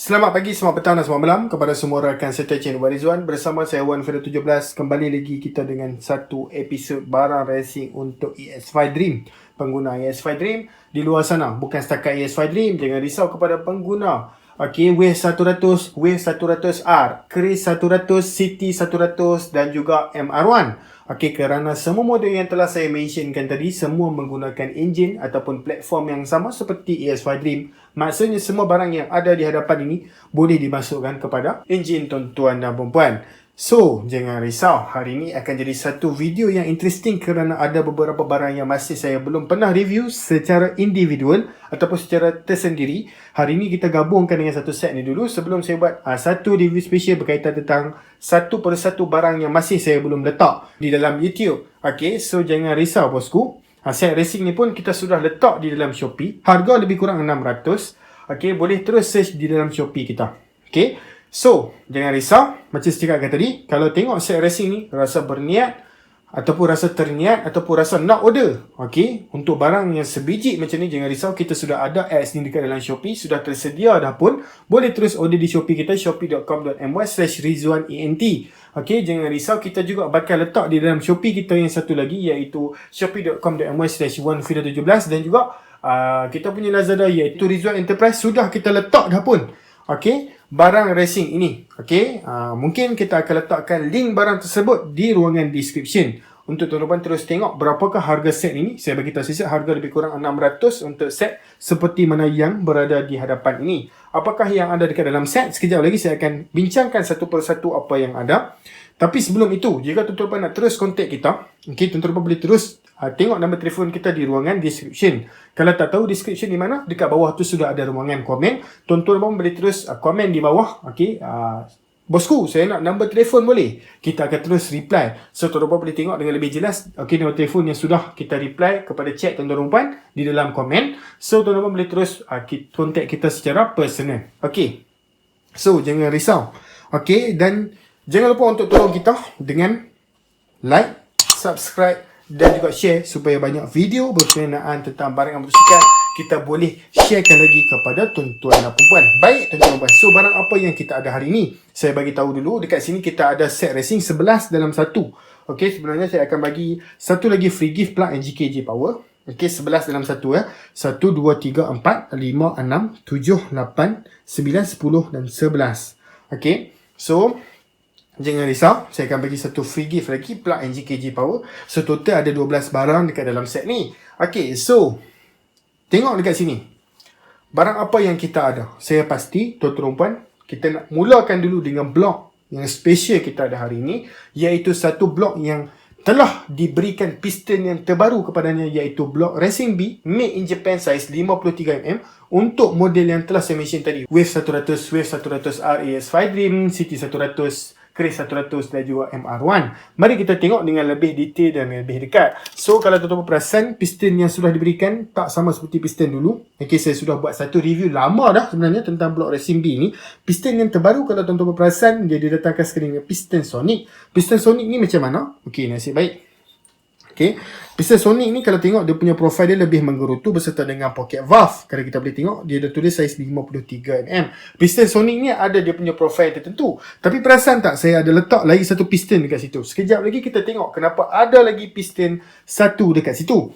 Selamat pagi, selamat petang dan selamat malam kepada semua rakan serta channel Rizwan. Bersama saya Wan Fero 17. Kembali lagi kita dengan satu episod barang racing untuk ES5 Dream. Pengguna ES5 Dream di luar sana, bukan setakat ES5 Dream, jangan risau kepada pengguna Wave 100, Wave 100R, Chris 100, City 100 dan juga MR1. Kerana semua model yang telah saya mentionkan tadi semua menggunakan enjin ataupun platform yang sama seperti ES5 Dream. Maksudnya semua barang yang ada di hadapan ini boleh dimasukkan kepada enjin tuan-tuan dan puan-puan. So, jangan risau. Hari ini akan jadi satu video yang interesting kerana ada beberapa barang yang masih saya belum pernah review secara individual ataupun secara tersendiri. Hari ini kita gabungkan dengan satu set ni dulu sebelum saya buat satu review special berkaitan tentang satu persatu barang yang masih saya belum letak di dalam YouTube. So jangan risau bosku. Set racing ni pun kita sudah letak di dalam Shopee. Harga lebih kurang 600. Boleh terus search di dalam Shopee kita. So, jangan risau. Macam saya cakapkan tadi, kalau tengok set racing ni, rasa berniat ataupun rasa terniat ataupun rasa nak order, untuk barang yang sebiji macam ni, jangan risau. Kita sudah ada ads ni dekat dalam Shopee, sudah tersedia dah pun. Boleh terus order di Shopee kita, shopee.com.my/rizwanent. Jangan risau. Kita juga bakal letak di dalam Shopee kita yang satu lagi, iaitu shopee.com.my/wanfida17 dan juga kita punya Lazada iaitu Rizwan Enterprise sudah kita letak dah pun. Barang racing ini. Mungkin kita akan letakkan link barang tersebut di ruangan description. Untuk tuan-tuan terus tengok berapakah harga set ini. Saya bagi tahu set harga lebih kurang 600 untuk set seperti mana yang berada di hadapan ini. Apakah yang ada dekat dalam set? Sekejap lagi saya akan bincangkan satu persatu apa yang ada. Tapi sebelum itu, jika tuan-tuan nak terus kontak kita, tuan-tuan boleh terus tengok nombor telefon kita di ruangan description. Kalau tak tahu description di mana, dekat bawah tu sudah ada ruangan komen. Tuan-tuan boleh terus komen di bawah. Bosku, saya nak nombor telefon boleh? Kita akan terus reply. So, tuan-tuan boleh tengok dengan lebih jelas nombor telefon yang sudah kita reply kepada chat tuan-tuan puan di dalam komen. So, tuan-tuan boleh terus kontak kita secara personal. So, jangan risau. Dan jangan lupa untuk tolong kita dengan like, subscribe dan juga share supaya banyak video berkenaan tentang barang motosikal kita boleh sharekan lagi kepada tuan-tuan dan puan-puan. Baik tuan-tuan dan puan. So barang apa yang kita ada hari ini? Saya bagi tahu dulu. Dekat sini kita ada set racing 11 dalam satu. Sebenarnya saya akan bagi satu lagi free gift plug and GKJ power. 11 dalam satu 1, 2, 3, 4, 5, 6, 7, 8, 9, 10 dan 11. So jangan risau, saya akan bagi satu free gift lagi, plug and GKJ power. So total ada 12 barang dekat dalam set ni. So tengok dekat sini. Barang apa yang kita ada? Saya pasti, tuan-tuan puan, kita nak mulakan dulu dengan blok yang special kita ada hari ini, iaitu satu blok yang telah diberikan piston yang terbaru kepadanya, iaitu blok Racing B made in Japan size 53mm untuk model yang telah saya mention tadi. Wave 100, Wave 100R ES5 Dream, City 100, Chris 100 dan juga MR1. Mari kita tengok dengan lebih detail dan lebih dekat. So kalau tuan-tuan perasan, piston yang sudah diberikan tak sama seperti piston dulu. Saya sudah buat satu review lama dah sebenarnya tentang blok Racing B ni. Piston yang terbaru kalau tuan-tuan perasan, dia didatangkan sekali dengan piston Sonic. Piston Sonic ni macam mana? Nasib baik. Piston Sonic ni kalau tengok dia punya profil dia lebih menggerutu beserta dengan pocket valve. Kalau kita boleh tengok dia dah tulis saiz 53mm. Piston Sonic ni ada dia punya profil tertentu. Tapi perasan tak saya ada letak lagi satu piston dekat situ. Sekejap lagi kita tengok kenapa ada lagi piston satu dekat situ.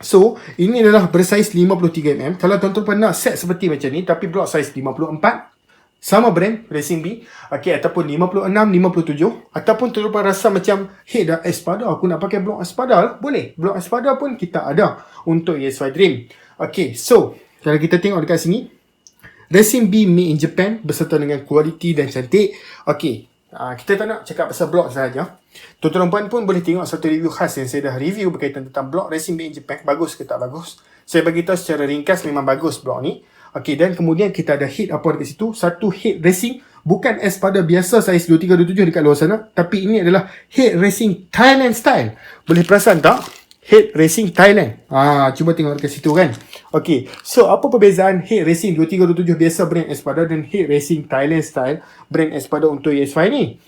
So ini adalah bersaiz 53mm. Kalau tuan-tuan nak set seperti macam ni tapi blok saiz 54, sama brand Racing B, ataupun 56, 57, ataupun tuan-tuan rasa macam dah Espada, aku nak pakai blok Espada, boleh. Blok Espada pun kita ada untuk ES5 Dream. So kalau kita tengok dekat sini, Racing B made in Japan beserta dengan kualiti dan cantik. Kita tak nak cakap pasal blok sahaja. Tuan-tuan puan pun boleh tengok satu review khas yang saya dah review berkaitan tentang blok Racing B in Japan. Bagus ke tak bagus? Saya bagi tahu secara ringkas memang bagus blok ni. Dan kemudian kita ada head apa dekat situ. Satu head racing. Bukan Espada biasa saiz 2327 dekat luar sana. Tapi ini adalah head racing Thailand style. Boleh perasan tak? Head racing Thailand. Cuba tengok dekat situ kan. So apa perbezaan head racing 2327 biasa brand Espada dan head racing Thailand style brand Espada untuk ES5 ni?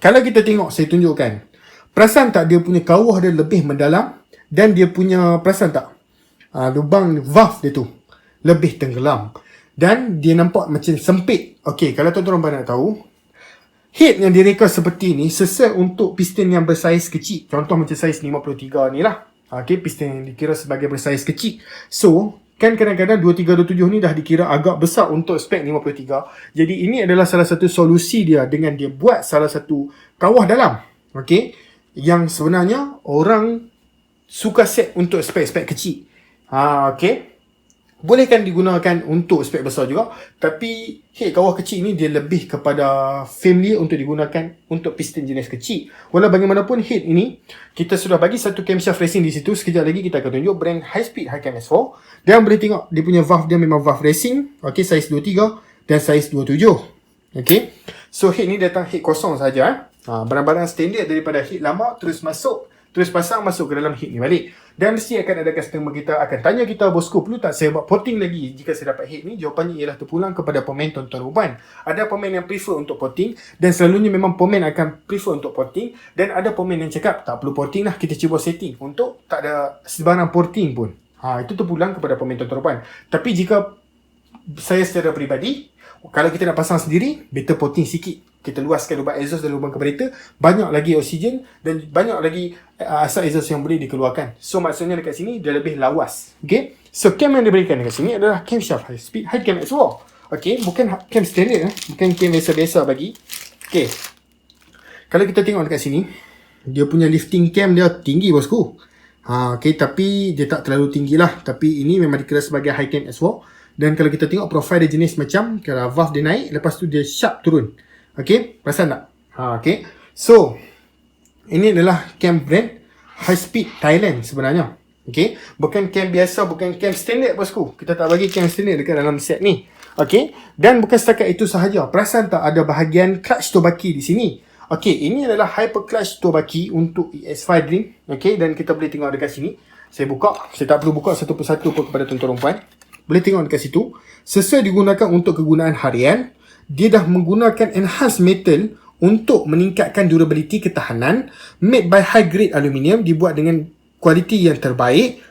Kalau kita tengok, saya tunjukkan. Perasan tak dia punya kawah dia lebih mendalam. Dan dia punya, perasan tak? Lubang valve dia tu. lebih tenggelam. Dan dia nampak macam sempit. Okey, kalau tuan-tuan nak tahu, head yang direka seperti ni sesuai untuk piston yang bersaiz kecil. Contoh macam saiz 53 ni lah. Okey, piston yang dikira sebagai bersaiz kecil. So, kan kadang-kadang 2327 ni dah dikira agak besar untuk spek 53. Jadi ini adalah salah satu solusi dia dengan dia buat salah satu kawah dalam. Okey, yang sebenarnya orang suka set untuk spek-spek kecil. Okey. Bolehkan digunakan untuk spek besar juga, tapi head kawah kecil ni dia lebih kepada familiar untuk digunakan untuk piston jenis kecil. Walau bagaimanapun head ini kita sudah bagi satu camshaft racing di situ. Sekejap lagi kita akan tunjuk brand High Speed Hi-Cam S4. Dan boleh tengok dia punya valve dia memang valve racing. Okey, saiz 23 dan saiz 27. Okey. So head ni datang head kosong saja. Barang-barang standard daripada head lama terus pasang masuk ke dalam head ni balik. Dan mesti akan ada customer kita akan tanya kita, bosku perlu tak saya buat porting lagi jika saya dapat head ni? Jawapannya ialah terpulang kepada pemain tuan-tuan ruban. Ada pemain yang prefer untuk porting dan selalunya memang pemain akan prefer untuk porting, dan ada pemain yang cakap tak perlu porting lah, kita cuba setting untuk tak ada sebarang porting pun. Itu terpulang kepada pemain tuan-tuan ruban. Tapi jika saya secara peribadi, kalau kita nak pasang sendiri, better porting sikit. Kita luaskan lubang exhaust dan lubang karburator, banyak lagi oksigen dan banyak lagi asap exhaust yang boleh dikeluarkan. So maksudnya dekat sini dia lebih lawas. Okay, so cam yang diberikan dekat sini adalah camshaft High Speed Hi-Cam S4. Okay, bukan cam standard, bukan cam biasa-biasa bagi. Okay, kalau kita tengok dekat sini, dia punya lifting cam dia tinggi, bosku. Okay, tapi dia tak terlalu tinggi lah. Tapi ini memang dikira sebagai Hi-Cam S4. Dan kalau kita tengok profile dia jenis macam, kalau valve dia naik, lepas tu dia sharp turun. Okay, perasan tak? Okay, so ini adalah cam brand High Speed Thailand sebenarnya. Okay, bukan cam biasa, bukan cam standard, bosku. Kita tak bagi cam standard dekat dalam set ni. Okay, dan bukan setakat itu sahaja. Perasan tak ada bahagian clutch tobaki di sini? Okay, ini adalah hyper clutch tobaki untuk ES5 Dream. Okay, dan kita boleh tengok dekat sini. Saya buka, saya tak perlu buka satu persatu pun kepada tuan-tuan perempuan. Boleh tengok dekat situ. Sesuai digunakan untuk kegunaan harian. Dia dah menggunakan enhanced metal untuk meningkatkan durability, ketahanan. Made by high grade aluminium, dibuat dengan kualiti yang terbaik.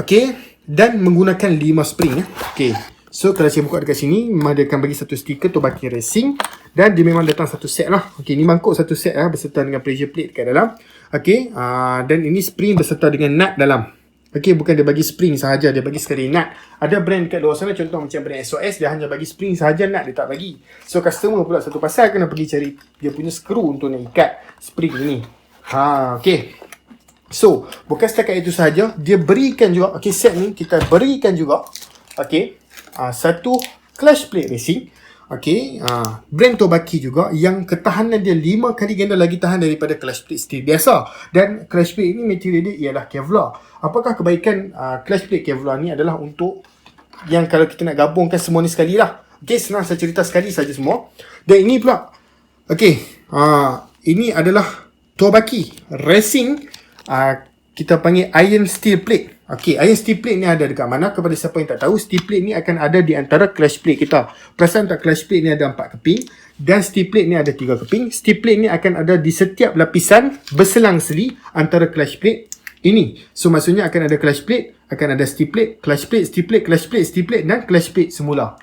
Okay, dan menggunakan 5 spring. Okay, so kalau saya buka dekat sini, memang dia akan bagi satu stiker Tobaki Racing. Dan dia memang datang satu set lah. Okay, ni mangkuk satu set lah, beserta dengan pressure plate dekat dalam. Okay, dan ini spring beserta dengan nut dalam. Okay, bukan dia bagi spring sahaja, dia bagi sekali nut. Ada brand kat luar sana, contoh macam brand SOS, dia hanya bagi spring sahaja, nut dia tak bagi. So customer pula satu pasal kena pergi cari dia punya skru untuk nak ikat spring ni. Okay, so bukan setakat itu sahaja, dia berikan juga, okay, set ni kita berikan juga, okay, satu clutch plate racing. Okay, brand Tobaki juga, yang ketahanan dia 5 kali ganda lagi tahan daripada clutch plate steel biasa. Dan clutch plate ini material dia ialah Kevlar. Apakah kebaikan clutch plate Kevlar ni adalah untuk yang kalau kita nak gabungkan semua ni sekali lah. Okay, senang saya cerita sekali saja semua. Dan ini pula, okay, ini adalah Tobaki Racing, kita panggil iron steel plate. Okay, iron steel plate ni ada dekat mana? Kepada siapa yang tak tahu, steel plate ni akan ada di antara clutch plate kita. Perasan tak, clutch plate ni ada 4 keping dan steel plate ni ada 3 keping. Steel plate ni akan ada di setiap lapisan berselang-seli antara clutch plate ini. So maksudnya akan ada clutch plate, akan ada steel plate, clutch plate, steel plate, clutch plate, steel plate dan clutch plate semula.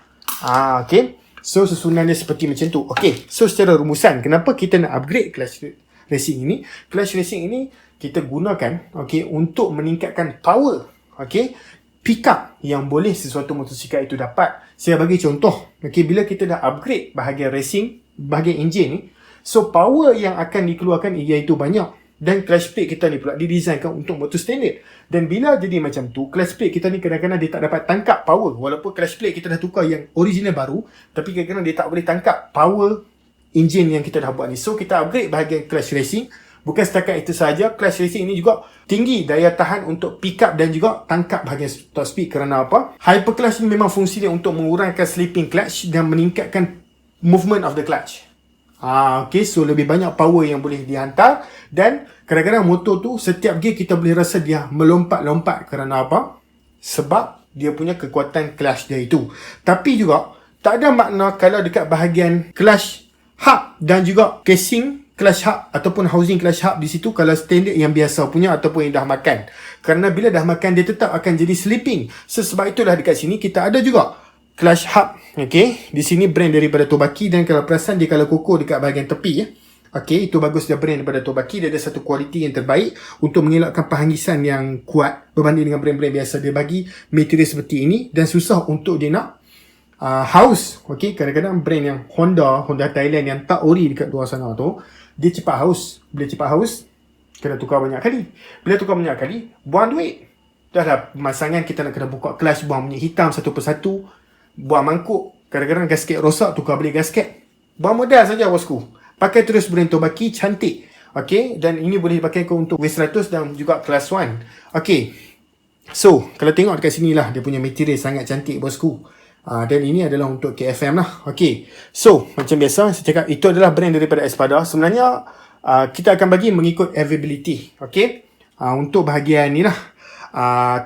Okay, so susunannya seperti macam tu. Okay, so secara rumusan, kenapa kita nak upgrade clutch racing ini? Clutch racing ini kita gunakan, okay, untuk meningkatkan power, okay, pick up yang boleh sesuatu motosikal itu dapat. Saya bagi contoh, okay, bila kita dah upgrade bahagian racing, bahagian enjin ni, so power yang akan dikeluarkan iaitu banyak. Dan clutch plate kita ni pula didesainkan untuk motor standard. Dan bila jadi macam tu, clutch plate kita ni kadang-kadang dia tak dapat tangkap power. Walaupun clutch plate kita dah tukar yang original baru, tapi kadang-kadang dia tak boleh tangkap power enjin yang kita dah buat ni. So kita upgrade bahagian clutch racing. Bukan setakat itu sahaja, clutch racing ini juga tinggi daya tahan untuk pick up dan juga tangkap bahagian top speed. Kerana apa? Hyper clutch ni memang fungsi dia untuk mengurangkan slipping clutch dan meningkatkan movement of the clutch. Okay, so lebih banyak power yang boleh dihantar. Dan kadang-kadang motor tu setiap gear kita boleh rasa dia melompat-lompat. Kerana apa? Sebab dia punya kekuatan clutch dia itu. Tapi juga tak ada makna kalau dekat bahagian clutch hub dan juga casing clutch hub ataupun housing clutch hub di situ kalau standard yang biasa punya ataupun yang dah makan. Kerana bila dah makan dia tetap akan jadi sleeping. Sebab itulah dekat sini kita ada juga clutch hub. Okay, di sini brand daripada Tobaki, dan kalau perasan dia kalau kukuh dekat bahagian tepi ya. Okay, itu bagus dia brand daripada Tobaki. Dia ada satu kualiti yang terbaik untuk mengelakkan penghangisan yang kuat berbanding dengan brand-brand biasa. Dia bagi material seperti ini dan susah untuk dia nak haus. Okay, kadang-kadang brand yang Honda Thailand yang tak ori dekat luar sana tu, dia cepat haus. Bila cepat haus, kena tukar banyak kali. Bila tukar banyak kali, buang duit. Dah pemasangan kita nak kena buka clutch, buang minyak hitam satu persatu, buang mangkuk. Kadang-kadang gasket rosak, tukar beli gasket. Buang modal saja bosku. Pakai terus brand Tobaki, cantik. Okay, dan ini boleh dipakai untuk W100 dan juga Class 1. Okay, so kalau tengok dekat sini lah, dia punya material sangat cantik bosku. Dan ini adalah untuk KFM lah. Okay, so macam biasa saya cakap, itu adalah brand daripada Espada. Sebenarnya kita akan bagi mengikut availability. Okay, untuk bahagian ni lah,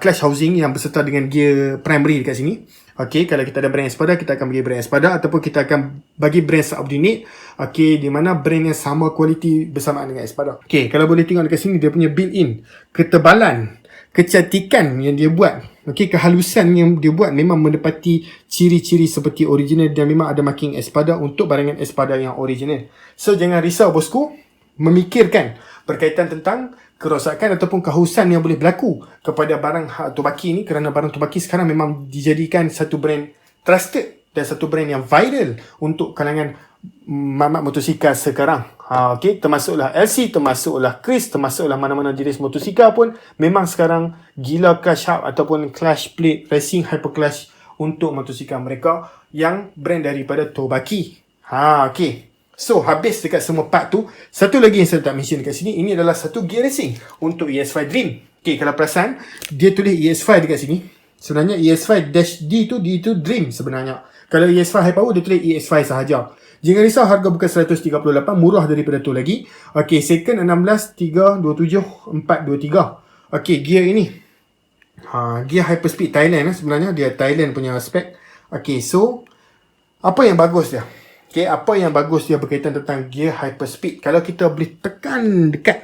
clutch housing yang berserta dengan gear primary dekat sini. Okay, kalau kita ada brand Espada, kita akan bagi brand Espada, ataupun kita akan bagi brand subordinate. Okay, di mana brand yang sama kualiti bersamaan dengan Espada. Okay, kalau boleh tengok dekat sini, dia punya built-in ketebalan, kecantikan yang dia buat. Okay, kehalusan yang dia buat memang menepati ciri-ciri seperti original, dan memang ada marking Espada untuk barangan Espada yang original. So jangan risau bosku, memikirkan berkaitan tentang kerosakan ataupun kehausan yang boleh berlaku kepada barang Tobaki ni, kerana barang Tobaki sekarang memang dijadikan satu brand trusted dan satu brand yang viral untuk kalangan mamat motosikal sekarang. Okay, termasuklah LC, termasuklah Chris, termasuklah mana-mana jenis motosikal pun memang sekarang gila clutch hub ataupun clutch plate racing hyperclutch untuk motosikal mereka yang brand daripada Tobaki. Okay. So, habis dekat semua part tu. Satu lagi yang saya tak mention dekat sini, ini adalah satu gear racing untuk ES5 Dream. Okay, kalau perasan, dia tulis ES5 dekat sini. Sebenarnya ES5-D tu, D tu Dream sebenarnya. Kalau ES5 High Power, dia tulis ES5 sahaja. Jangan risau, harga bukan 138, murah daripada tu lagi. Okay, second 16,327,423. Okay, gear ini. Gear Hyperspeed Thailand sebenarnya. Dia Thailand punya spek. Okay, so, apa yang bagus dia? Okay, apa yang bagus dia berkaitan tentang gear Hyperspeed? Kalau kita boleh tekan dekat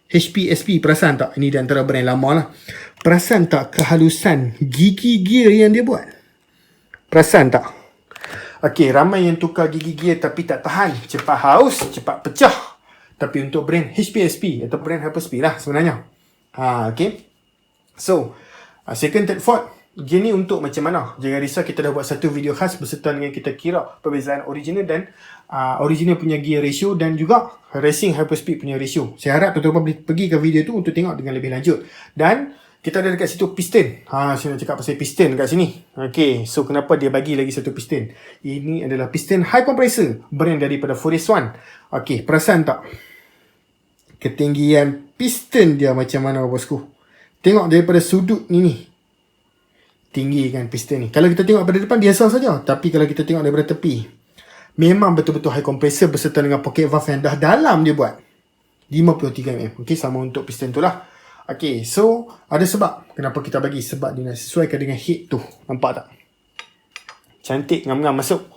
HPSP, perasan tak? Ini di antara brand lama lah. Perasan tak kehalusan gigi gear yang dia buat? Perasan tak? Okay, ramai yang tukar gigi gear tapi tak tahan. Cepat haus, cepat pecah. Tapi untuk brand HPSP atau brand Hyperspeed lah sebenarnya. Okay. So, second, third, fourth. Gear ni untuk macam mana? Jangan risau, kita dah buat satu video khas berserta dengan kita kira perbezaan original dan original punya gear ratio dan juga racing hyperspeed punya ratio. Saya harap tuan-tuan boleh pergi ke video tu untuk tengok dengan lebih lanjut. Dan kita ada dekat situ piston. Saya nak cakap pasal piston dekat sini. Okay, so kenapa dia bagi lagi satu piston? Ini adalah piston high compressor brand daripada Forest One. Okay, perasan tak? Ketinggian piston dia macam mana bosku? Tengok daripada sudut ni. Tinggi kan piston ni. Kalau kita tengok pada depan biasa saja, tapi kalau kita tengok daripada tepi, memang betul-betul high compressor berserta dengan pocket valve yang dah dalam dia buat 53 mm. Okay, sama untuk piston tu lah. Okay, so ada sebab kenapa kita bagi. Sebab dia nak sesuaikan dengan head tu. Nampak tak? Cantik, ngam-ngam masuk.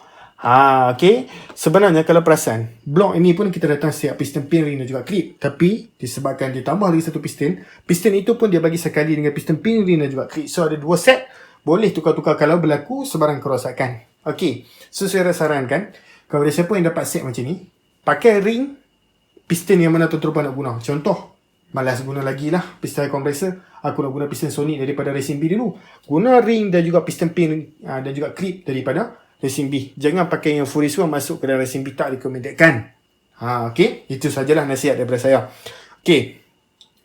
Okay. Sebenarnya kalau perasan, blok ini pun kita datang siap piston pin ring dan juga clip. Tapi disebabkan dia tambah lagi satu piston, piston itu pun dia bagi sekali dengan piston pin ring dan juga clip. So ada dua set. Boleh tukar-tukar kalau berlaku sebarang kerosakan. Okay, so saya sarankan kepada siapa yang dapat set macam ni, pakai ring piston yang mana tuan-tuan nak guna. Contoh, malas guna lagi lah piston compressor, aku nak guna piston Sonic daripada Racing B dulu. Guna ring dan juga piston pin dan juga clip daripada Racing B. Jangan pakai yang Forest One masuk ke dalam Racing B, tak rekomendkan. Okay, itu sajalah nasihat daripada saya. Okay.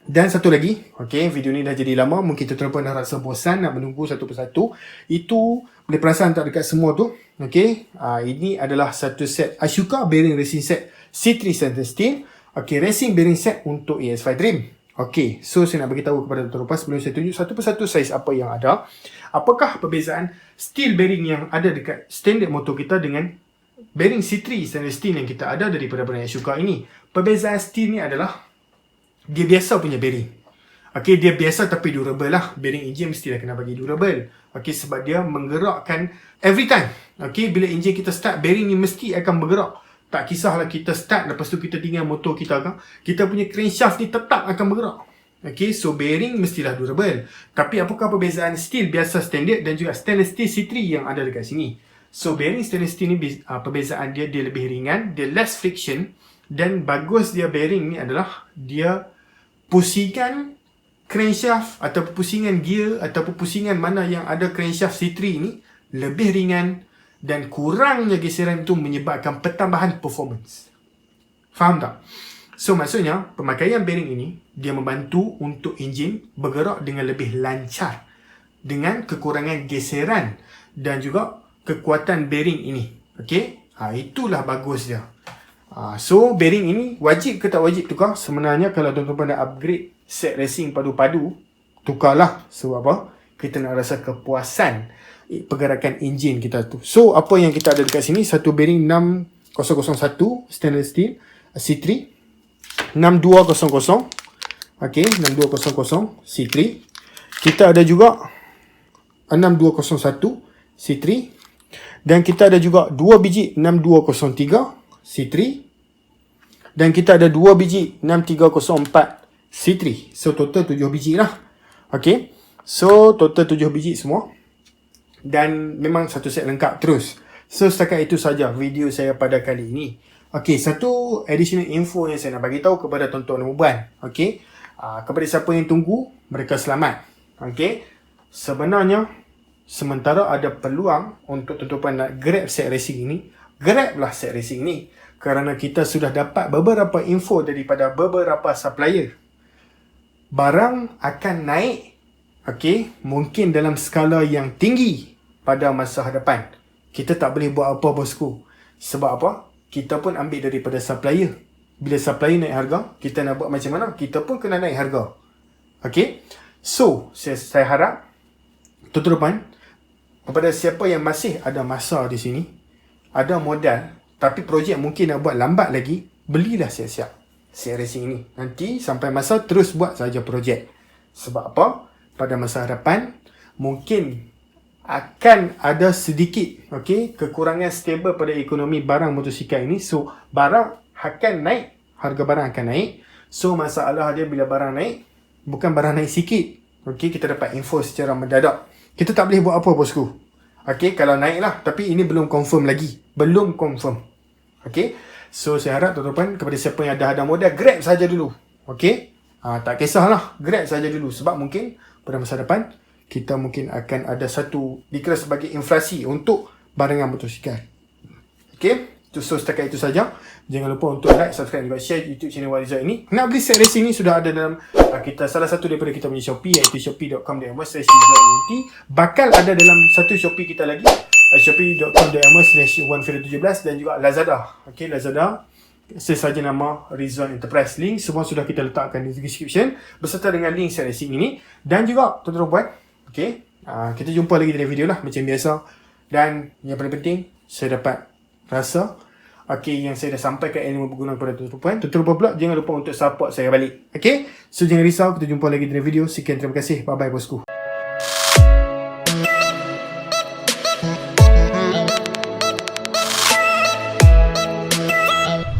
Dan satu lagi, okay, video ni dah jadi lama, mungkin tuan-tuan dah rasa bosan nak menunggu satu persatu. Itu boleh perasan tak dekat semua tu. Okay, ini adalah satu set Ashoka bearing racing set C3 stainless steel. Okay, racing bearing set untuk ES5 Dream. Okay, so saya nak beritahu kepada tuan-tuan sebelum saya tunjuk satu persatu saiz apa yang ada. Apakah perbezaan steel bearing yang ada dekat standard motor kita dengan bearing C3 stainless steel yang kita ada daripada brand Ashoka ini? Perbezaan steel ni adalah dia biasa punya bearing. Okay, dia biasa tapi durable lah. Bearing engine mesti dah kena bagi durable. Okay, sebab dia menggerakkan every time. Okay, bila engine kita start, bearing ni mesti akan bergerak. Tak kisahlah kita start, lepas tu kita tinggal motor kita kan, kita punya crankshaft ni tetap akan bergerak. Okay, so bearing mestilah durable. Tapi apakah perbezaan steel biasa standard dan juga stainless steel C3 yang ada dekat sini? So bearing stainless steel ni perbezaan dia lebih ringan, dia less friction, dan bagus dia bearing ni adalah dia pusingan crankshaft atau pusingan gear atau pusingan mana yang ada crankshaft C3 ni lebih ringan, dan kurangnya geseran itu menyebabkan pertambahan performance. Faham tak? So maksudnya pemakaian bearing ini dia membantu untuk enjin bergerak dengan lebih lancar dengan kekurangan geseran dan juga kekuatan bearing ini. Okey? Itulah bagus dia. So bearing ini wajib ke tak wajib tukar? Sebenarnya kalau tuan-tuan nak upgrade set racing padu-padu, tukarlah. Sebab apa? Kita nak rasa kepuasan pergerakan enjin kita tu. So apa yang kita ada dekat sini, satu bearing 6001 stainless steel C3, 6200, okey, 6200 C3. Kita ada juga 6201 C3, dan kita ada juga 2 biji 6203 C3, dan kita ada 2 biji 6304 C3. So total 7 biji lah. Okey, so total 7 biji semua, dan memang satu set lengkap terus. So setakat itu saja video saya pada kali ini. Okey, satu additional info yang saya nak bagi tahu kepada tuan-tuan dan puan. Okey, kepada siapa yang tunggu, mereka selamat. Okey, sebenarnya sementara ada peluang untuk tuan-tuan nak grab set racing ini, grablah set racing ini, kerana kita sudah dapat beberapa info daripada beberapa supplier. Barang akan naik, okey, mungkin dalam skala yang tinggi pada masa hadapan. Kita tak boleh buat apa, bosku. Sebab apa? Kita pun ambil daripada supplier. Bila supplier naik harga, kita nak buat macam mana? Kita pun kena naik harga. Okey? So, saya harap tuan-tuan, kepada siapa yang masih ada masa di sini, ada modal, tapi projek mungkin nak buat lambat lagi, belilah siap-siap set racing ini. Nanti sampai masa terus buat saja projek. Sebab apa? Pada masa hadapan mungkin akan ada sedikit kekurangan stable pada ekonomi barang motosikal ini. So barang akan naik, harga barang akan naik. So masalah dia bila barang naik, bukan barang naik sikit, kita dapat info secara mendadak. Kita tak boleh buat apa, bosku. Kalau naik lah, tapi ini belum confirm lagi, belum confirm. So saya harap tuan-tuan, kepada siapa yang ada modal, grab saja dulu. Tak kisahlah, grab saja dulu. Sebab mungkin pada masa depan kita mungkin akan ada satu dikira sebagai inflasi untuk barangan motosikal. So setakat itu saja. Jangan lupa untuk like, subscribe dan share YouTube channel Waliza ini. Nak beli set racing ni sudah ada dalam kita salah satu daripada kita punya Shopee, iaitu shopee.com.my/1T. Bakal ada dalam satu Shopee kita lagi, shopee.com.my/1F17, dan juga Lazada. Lazada sesaja nama Rizwan Enterprise. Link semua sudah kita letakkan di description beserta dengan link set racing ini. Dan juga tuan-tuan buat, kita jumpa lagi dalam video lah macam biasa. Dan yang paling penting, saya dapat rasa yang saya dah sampaikan ilmu berguna kepada tuan-tuan. Tuan-tuan pula jangan lupa untuk support saya balik. So jangan risau, kita jumpa lagi dalam video. Sekian, terima kasih. Bye bye, bosku.